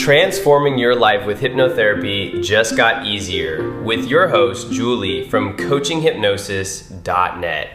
Transforming your life with hypnotherapy just got easier with your host, Julie from coachinghypnosis.net.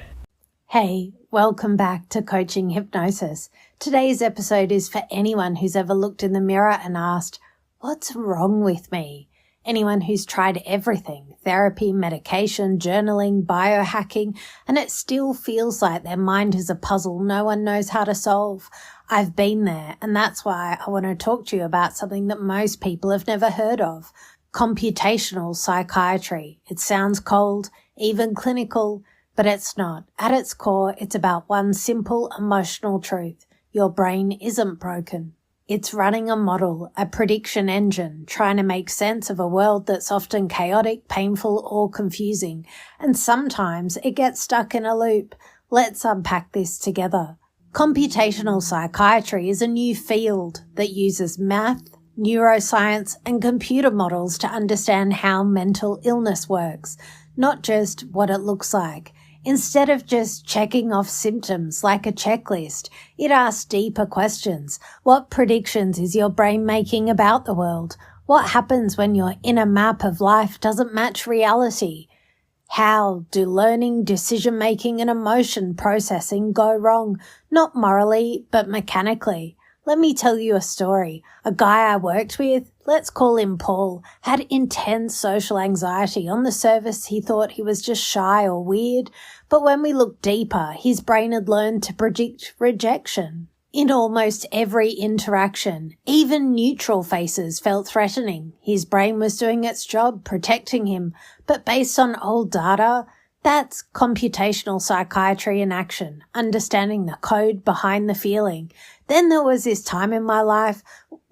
Hey, welcome back to Coaching Hypnosis. Today's episode is for anyone who's ever looked in the mirror and asked, what's wrong with me? Anyone who's tried everything, therapy, medication, journaling, biohacking, and it still feels like their mind is a puzzle no one knows how to solve. I've been there, and that's why I want to talk to you about something that most people have never heard of, computational psychiatry. It sounds cold, even clinical, but it's not. At its core, it's about one simple emotional truth. Your brain isn't broken. It's running a model, a prediction engine, trying to make sense of a world that's often chaotic, painful, or confusing. And sometimes it gets stuck in a loop. Let's unpack this together. Computational psychiatry is a new field that uses math, neuroscience, and computer models to understand how mental illness works, not just what it looks like. Instead of just checking off symptoms like a checklist, it asks deeper questions. What predictions is your brain making about the world? What happens when your inner map of life doesn't match reality? How do learning, decision-making, and emotion processing go wrong? Not morally, but mechanically. Let me tell you a story. A guy I worked with, let's call him Paul, had intense social anxiety. On the surface, he thought he was just shy or weird, but when we looked deeper, his brain had learned to predict rejection. In almost every interaction, even neutral faces felt threatening. His brain was doing its job, protecting him, but based on old data, that's computational psychiatry in action, understanding the code behind the feeling. Then there was this time in my life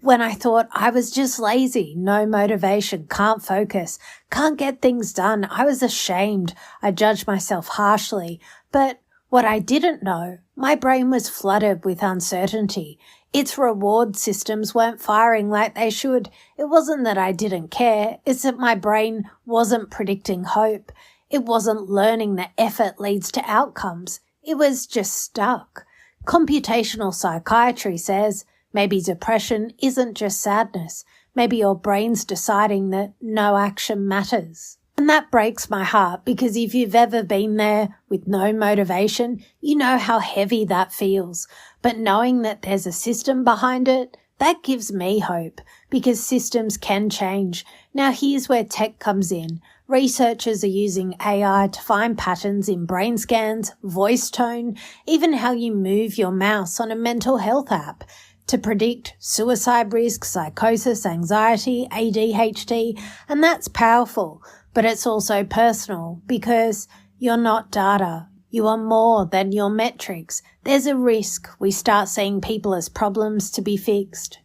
when I thought I was just lazy, no motivation, can't focus, can't get things done. I was ashamed. I judged myself harshly. But what I didn't know, my brain was flooded with uncertainty. Its reward systems weren't firing like they should. It wasn't that I didn't care. It's that my brain wasn't predicting hope. It wasn't learning that effort leads to outcomes. It was just stuck. Computational psychiatry says maybe depression isn't just sadness. Maybe your brain's deciding that no action matters. And that breaks my heart because if you've ever been there with no motivation, you know how heavy that feels. But knowing that there's a system behind it, that gives me hope because systems can change. Now here's where tech comes in. Researchers are using AI to find patterns in brain scans, voice tone, even how you move your mouse on a mental health app to predict suicide risk, psychosis, anxiety, ADHD, and that's powerful. But it's also personal because you're not data. You are more than your metrics. There's a risk we start seeing people as problems to be fixed,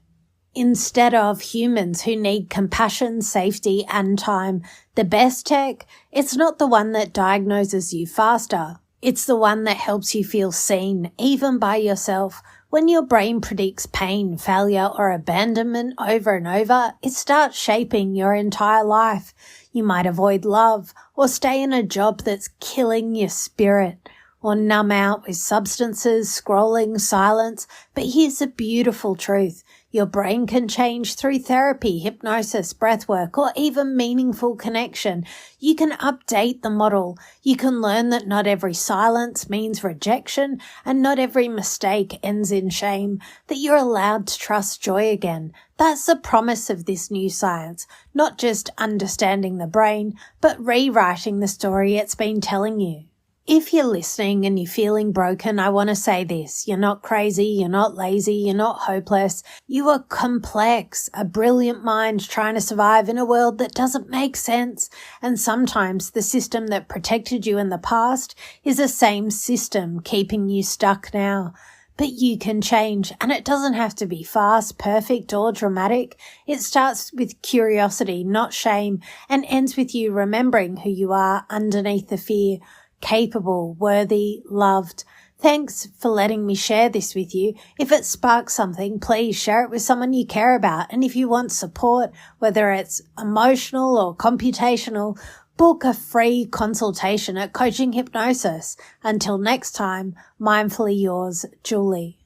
instead of humans who need compassion, safety, and time. The best tech, it's not the one that diagnoses you faster. It's the one that helps you feel seen, even by yourself. When your brain predicts pain, failure, or abandonment over and over, it starts shaping your entire life. You might avoid love, or stay in a job that's killing your spirit, or numb out with substances, scrolling, silence. But here's the beautiful truth. Your brain can change through therapy, hypnosis, breathwork, or even meaningful connection. You can update the model. You can learn that not every silence means rejection, and not every mistake ends in shame, that you're allowed to trust joy again. That's the promise of this new science, not just understanding the brain, but rewriting the story it's been telling you. If you're listening and you're feeling broken, I want to say this. You're not crazy, you're not lazy, you're not hopeless. You are complex, a brilliant mind trying to survive in a world that doesn't make sense. And sometimes the system that protected you in the past is the same system keeping you stuck now. But you can change, and it doesn't have to be fast, perfect, or dramatic. It starts with curiosity, not shame, and ends with you remembering who you are underneath the fear. Capable, worthy, loved. Thanks for letting me share this with you. If it sparks something, please share it with someone you care about. And if you want support, whether it's emotional or computational, book a free consultation at Coaching Hypnosis. Until next time, mindfully yours, Julie.